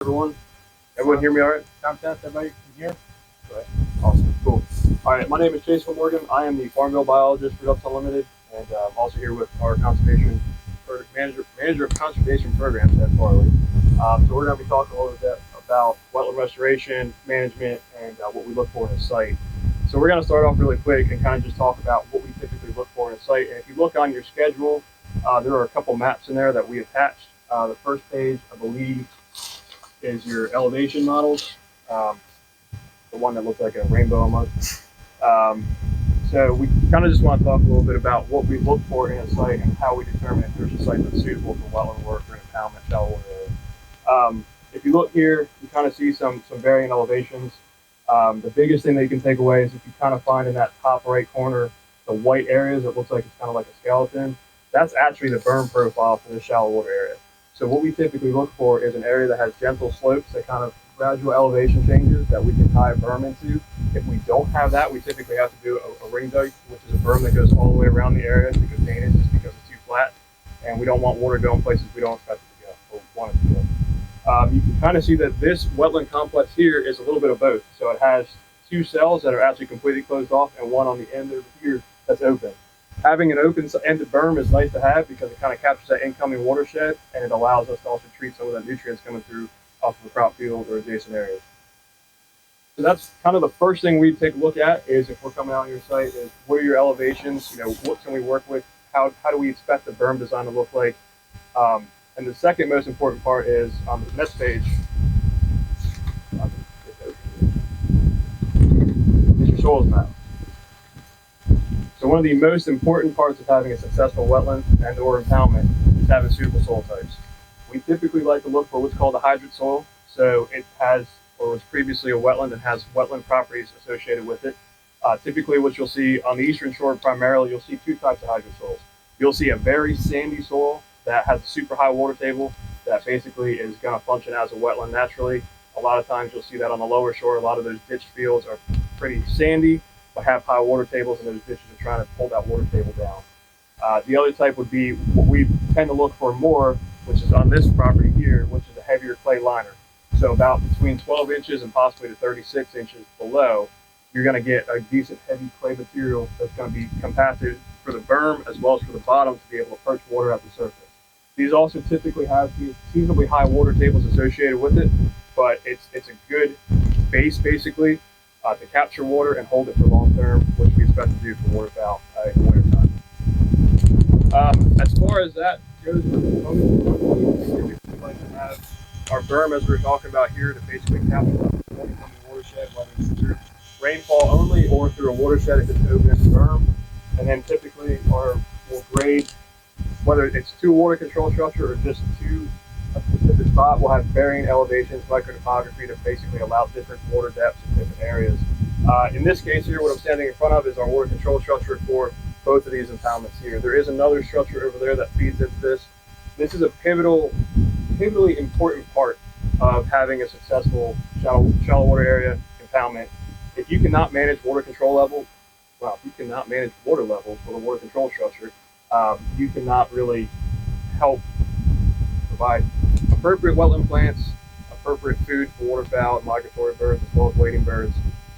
Everyone? Everyone hear me all right? Sound test, everybody can hear? Right. Awesome, cool. All right, my name is Chase Morgan. I am the Farmville biologist for Ducks Unlimited, and I'm also here with our manager of conservation programs at Farley. So we're going to be talking a little bit about wetland restoration, management, and what we look for in a site. So we're going to start off really quick and kind of just talk about what we typically look for in a site. And if you look on your schedule, there are a couple maps in there that we attached. The first page, I believe, is your elevation models, the one that looks like a rainbow almost. So we kind of just want to talk a little bit about what we look for in a site and how we determine if there's a site that's suitable for wetland work or an impoundment shallow water area. If you look here, you kind of see some varying elevations. The biggest thing that you can take away is if you kind of find in that top right corner the white areas, it looks like it's kind of like a skeleton. That's actually the berm profile for the shallow water area. So what we typically look for is an area that has gentle slopes, that kind of gradual elevation changes that we can tie a berm into. If we don't have that, we typically have to do a ring dike, which is a berm that goes all the way around the area to contain it just because it's too flat. And we don't want water going places we don't expect it to go or want it to go. You can kind of see that this wetland complex here is a little bit of both. So it has two cells that are actually completely closed off and one on the end over here that's open. Having an open-ended berm is nice to have because it kind of captures that incoming watershed and it allows us to also treat some of the nutrients coming through off of the crop field or adjacent areas. So that's kind of the first thing we take a look at is if we're coming out on your site is what are your elevations, what can we work with, how do we expect the berm design to look like. And the second most important part is on the next page, is your soils map. So one of the most important parts of having a successful wetland and or impoundment is having suitable soil types. We typically like to look for what's called a hydrate soil. So it has, or was previously a wetland and has wetland properties associated with it. Typically what you'll see on the eastern shore primarily, you'll see two types of hydrate soils. You'll see a very sandy soil that has a super high water table that basically is going to function as a wetland naturally. A lot of times you'll see that on the lower shore. A lot of those ditch fields are pretty sandy, but have high water tables, and those ditches are trying to pull that water table down. The other type would be what we tend to look for more, which is on this property here, which is a heavier clay liner. So about between 12 inches and possibly to 36 inches below, you're going to get a decent heavy clay material that's going to be compacted for the berm as well as for the bottom to be able to perch water at the surface. These also typically have these seasonably high water tables associated with it, but it's a good base basically to capture water and hold it for long term, which we expect to do for waterfowl in the winter time. As far as that goes, we typically like to have our berm, as we were talking about here, to basically capture the incoming watershed, whether it's through rainfall only or through a watershed if it's open in the berm. And then typically we'll grade, whether it's to a water control structure or just to a specific spot, we'll have varying elevations, microtopography to basically allow different water depths in different areas. In this case here, what I'm standing in front of is our water control structure for both of these impoundments here. There is another structure over there that feeds into this. This is a pivotal pivotal important part of having a successful shallow water area impoundment. If you cannot manage water control level, well, if you cannot manage water levels with a water control structure, you cannot really help provide appropriate wetland plants, appropriate food for waterfowl and migratory birds, as well as wading birds.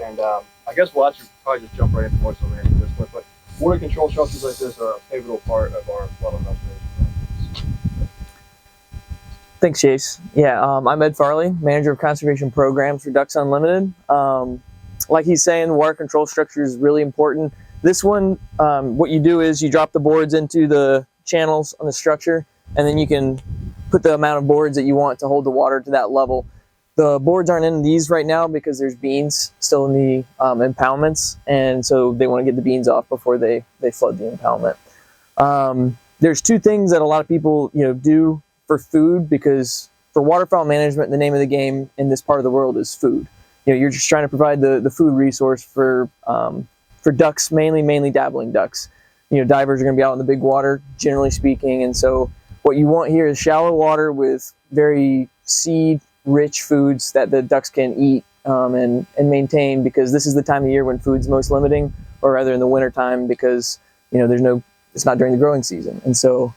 And I guess we'll actually probably just jump right into more so at this point. But water control structures like this are a pivotal part of our wetland restoration. Thanks, Chase. Yeah, I'm Ed Farley, Manager of Conservation Programs for Ducks Unlimited. Like he's saying, water control structure is really important. This one, what you do is you drop the boards into the channels on the structure, and then you can put the amount of boards that you want to hold the water to that level. The boards aren't in these right now because there's beans still in the impoundments, and so they want to get the beans off before they flood the impoundment. There's two things that a lot of people do for food, because for waterfowl management, the name of the game in this part of the world is food. You're just trying to provide the food resource for ducks, mainly dabbling ducks. Divers are going to be out in the big water, generally speaking, and so what you want here is shallow water with very seed-rich foods that the ducks can eat and maintain, because this is the time of year when food's most limiting, or rather in the winter time, because it's not during the growing season. And so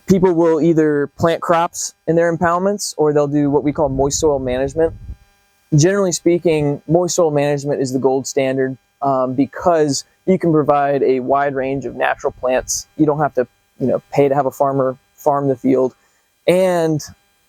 people will either plant crops in their impoundments or they'll do what we call moist soil management. Generally speaking, moist soil management is the gold standard because you can provide a wide range of natural plants. You don't have to, pay to have a farmer farm the field. And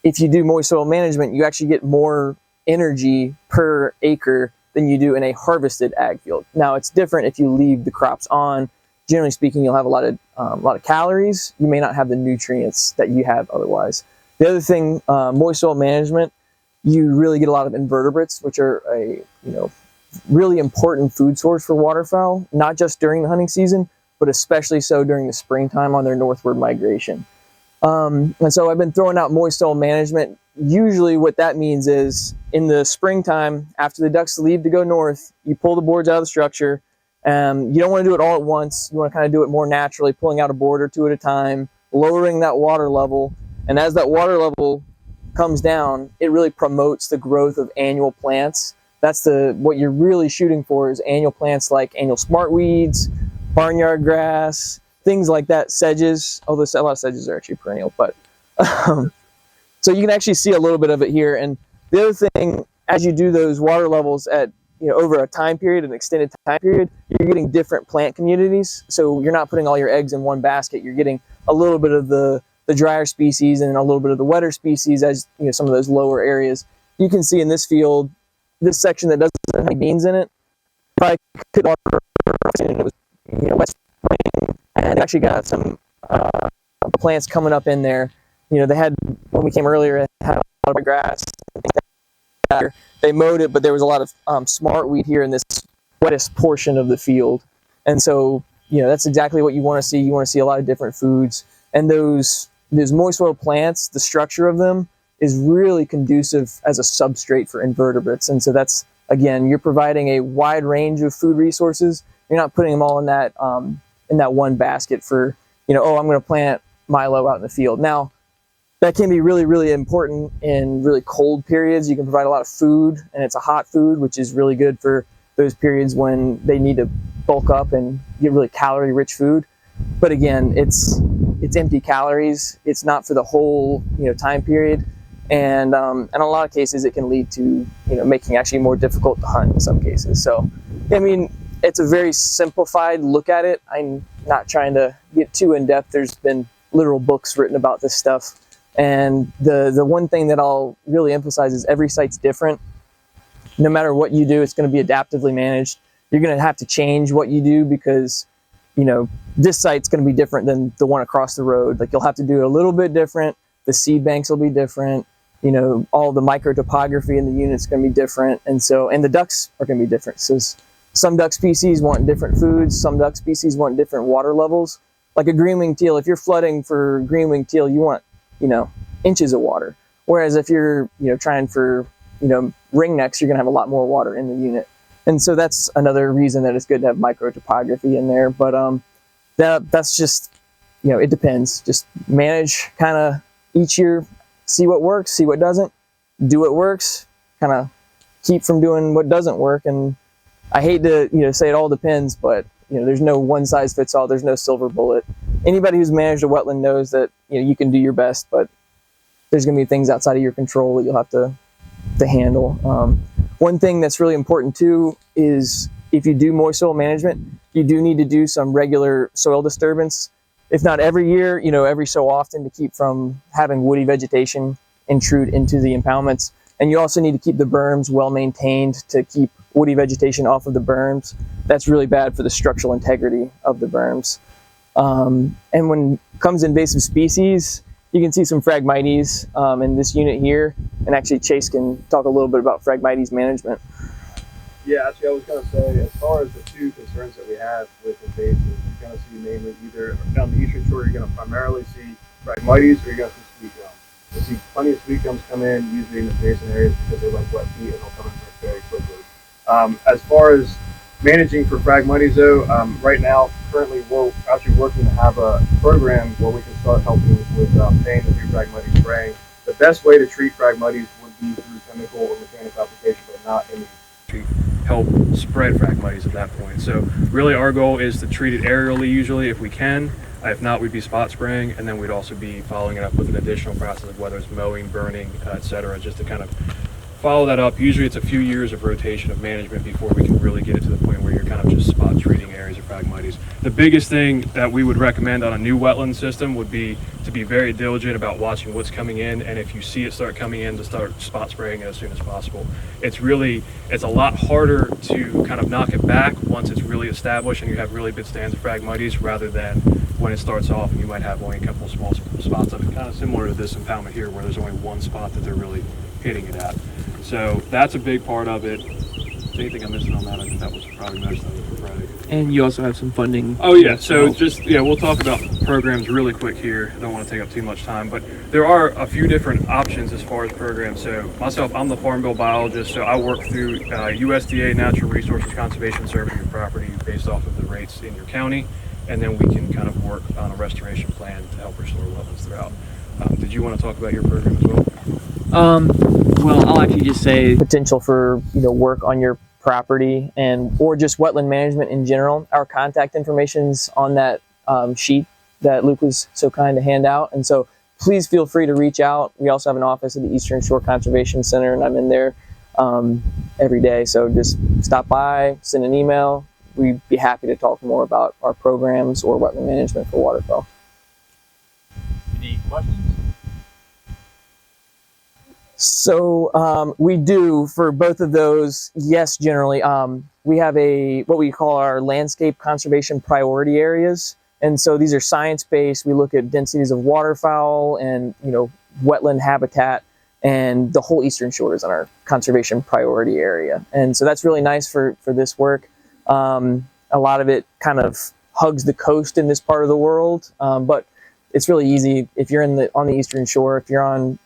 if you do moist soil management, you actually get more energy per acre than you do in a harvested ag field. Now, it's different if you leave the crops on. Generally speaking, you'll have a lot of calories. You may not have the nutrients that you have otherwise. The other thing, moist soil management, you really get a lot of invertebrates, which are a really important food source for waterfowl, not just during the hunting season, but especially so during the springtime on their northward migration. And so I've been throwing out moist soil management. Usually what that means is in the springtime, after the ducks leave to go north, you pull the boards out of the structure. You don't want to do it all at once. You want to kind of do it more naturally, pulling out a board or two at a time, lowering that water level. And as that water level comes down, it really promotes the growth of annual plants. That's what you're really shooting for, is annual plants like annual smartweeds, barnyard grass, things like that, sedges, although a lot of sedges are actually perennial. But so you can actually see a little bit of it here. And the other thing, as you do those water levels at over a time period, an extended time period, you're getting different plant communities. So you're not putting all your eggs in one basket. You're getting a little bit of the drier species and a little bit of the wetter species as some of those lower areas. You can see in this field, this section that doesn't have any beans in it, probably could water, and it was wet spring, and actually got some plants coming up in there. They had, when we came earlier, it had a lot of grass. They mowed it, but there was a lot of smartweed here in this wettest portion of the field. And so, that's exactly what you want to see. You want to see a lot of different foods. And those moist soil plants, the structure of them is really conducive as a substrate for invertebrates. And so that's, again, you're providing a wide range of food resources. You're not putting them all in that one basket for, I'm going to plant milo out in the field. Now, that can be really, really important in really cold periods. You can provide a lot of food, and it's a hot food, which is really good for those periods when they need to bulk up and get really calorie-rich food. But again, it's empty calories. It's not for the whole time period, and in a lot of cases, it can lead to making actually more difficult to hunt in some cases. So, it's a very simplified look at it. I'm not trying to get too in depth. There's been literal books written about this stuff. And the one thing that I'll really emphasize is every site's different. No matter what you do, it's going to be adaptively managed. You're going to have to change what you do because, this site's going to be different than the one across the road. Like, you'll have to do it a little bit different. The seed banks will be different. All the micro topography in the unit's going to be different. And the ducks are going to be different. So some duck species want different foods. Some duck species want different water levels. Like a green-winged teal, if you're flooding for green-winged teal, you want inches of water. Whereas if you're, trying for, ringnecks, you're going to have a lot more water in the unit. And so that's another reason that it's good to have micro topography in there. But that's just, it depends. Just manage kind of each year, see what works, see what doesn't, do what works, kind of keep from doing what doesn't work. And I hate to, say it all depends, but there's no one size fits all. There's no silver bullet. Anybody who's managed a wetland knows that you can do your best, but there's going to be things outside of your control that you'll have to handle. One thing that's really important too is if you do moist soil management, you do need to do some regular soil disturbance. If not every year, every so often, to keep from having woody vegetation intrude into the impoundments. And you also need to keep the berms well maintained to keep woody vegetation off of the berms. That's really bad for the structural integrity of the berms. And when it comes to invasive species, you can see some Phragmites in this unit here. And actually, Chase can talk a little bit about Phragmites management. Yeah, actually, I was going to say, as far as the two concerns that we have with invasives, you're going to see mainly either down the eastern shore, you're going to primarily see Phragmites, or you're going to see sweet gums. You'll see plenty of sweet gums come in, usually in the basin areas, because they like wet feet and they'll come in very quickly. As far as managing for Phragmites, though, right now, currently, we're actually working to have a program where we can start helping with paying to do Phragmites spraying. The best way to treat Phragmites would be through chemical or mechanical application, but not in the treat. help spread Phragmites at that point. So really our goal is to treat it aerially usually if we can. If not, we'd be spot spraying, and then we'd also be following it up with an additional process of whether it's mowing, burning, etc., just to kind of follow that up. Usually it's a few years of rotation of management before we can really get it to the point where you're kind of just spot treating areas of Phragmites. The biggest thing that we would recommend on a new wetland system would be to be very diligent about watching what's coming in, and if you see it start coming in, to start spot spraying it as soon as possible. It's a lot harder to kind of knock it back once it's really established and you have really good stands of Phragmites, rather than when it starts off and you might have only a couple of small spots of it, kind of similar to this impoundment here where there's only one spot that they're really hitting it at. So that's a big part of it. Anything I'm missing on that? I think that was probably most of it for Friday. And you also have some funding. Oh yeah, so we'll talk about programs really quick here. I don't want to take up too much time, but there are a few different options as far as programs. So myself, I'm the farm bill biologist, so I work through USDA Natural Resources Conservation Service your property based off of the rates in your county, and then we can kind of work on a restoration plan to help restore wetlands throughout. Did you want to talk about your program as well? Well, I'll actually just say potential for work on your property or just wetland management in general. Our contact information's on that sheet that Luke was so kind to hand out, and so please feel free to reach out. We also have an office at the Eastern Shore Conservation Center, and I'm in there every day. So just stop by, send an email. We'd be happy to talk more about our programs or wetland management for Waterfowl. Any questions? So we do for both of those, yes, generally. We have what we call our landscape conservation priority areas. And so these are science-based. We look at densities of waterfowl and wetland habitat, and the whole Eastern Shore is on our conservation priority area. And so that's really nice for this work. A lot of it kind of hugs the coast in this part of the world, but it's really easy if you're on the Eastern Shore. If you're on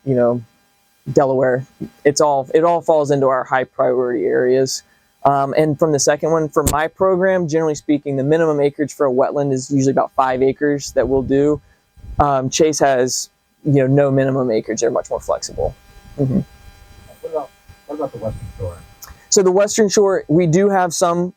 Delaware, it all falls into our high priority areas. And from the second one, for my program, generally speaking, the minimum acreage for a wetland is usually about 5 acres that we'll do. Chase has no minimum acreage; they're much more flexible. Mm-hmm. What about the Western Shore? So the Western Shore, we do have some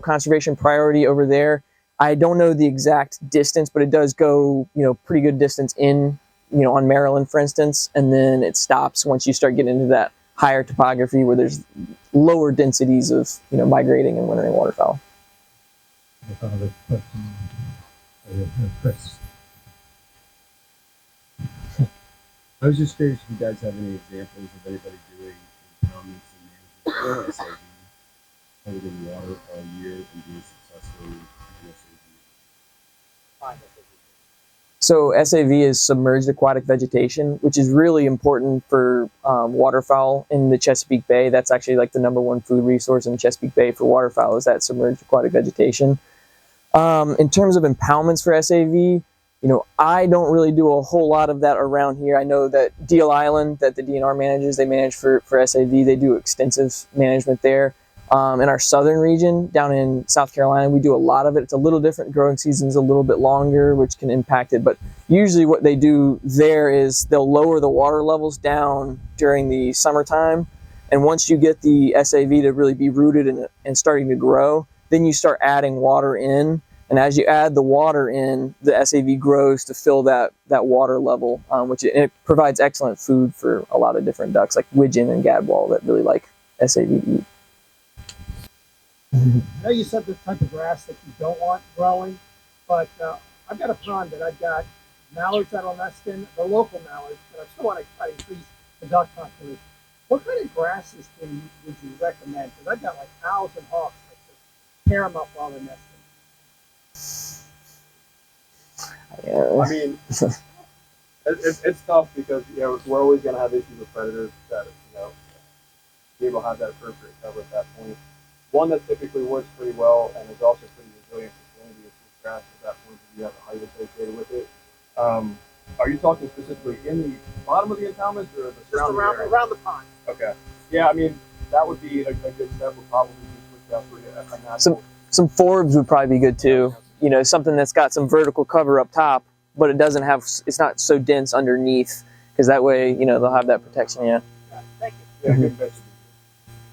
conservation priority over there. I don't know the exact distance, but it does go pretty good distance in on Maryland, for instance, and then it stops once you start getting into that higher topography where there's lower densities of migrating and wintering waterfowl. Chris. I was just curious if you guys have any examples of anybody doing impoundments and management for SAV other than water all year and being successful in SAV. So SAV is submerged aquatic vegetation, which is really important for waterfowl in the Chesapeake Bay. That's actually like the #1 food resource in Chesapeake Bay for waterfowl, is that submerged aquatic vegetation. In terms of impoundments for SAV, I don't really do a whole lot of that around here. I know that Deal Island, that the DNR manages, they manage for SAV. They do extensive management there. In our southern region, down in South Carolina, we do a lot of it. It's a little different. Growing season's a little bit longer, which can impact it. But usually what they do there is they'll lower the water levels down during the summertime. And once you get the SAV to really be rooted and starting to grow, then you start adding water in. And as you add the water in, the SAV grows to fill that water level, which it provides excellent food for a lot of different ducks, like widgeon and gadwall, that really like SAV to eat. I know you said the type of grass that you don't want growing, but I've got a pond that I've got mallards that'll nest in, the local mallards, but I still want to try to increase the duck population. What kind of grasses would you recommend? Because I've got like owls and hawks that just tear them up while they're nesting. Yeah. I mean, it's tough because we're always going to have issues with predators that people have that appropriate cover at that point. One that typically works pretty well and is also pretty resilient to salinity is grass at that point because you have a height associated with it. Are you talking specifically in the bottom of the impoundment or the surrounding area? Around the pond. Okay. Yeah, I mean, that would be a good step. We'll probably just switch out for a natural. Some forbs would probably be good too. Something that's got some vertical cover up top, but it's not so dense underneath, because that way, they'll have that protection. Yeah. Thank you. Yeah, good vegetable.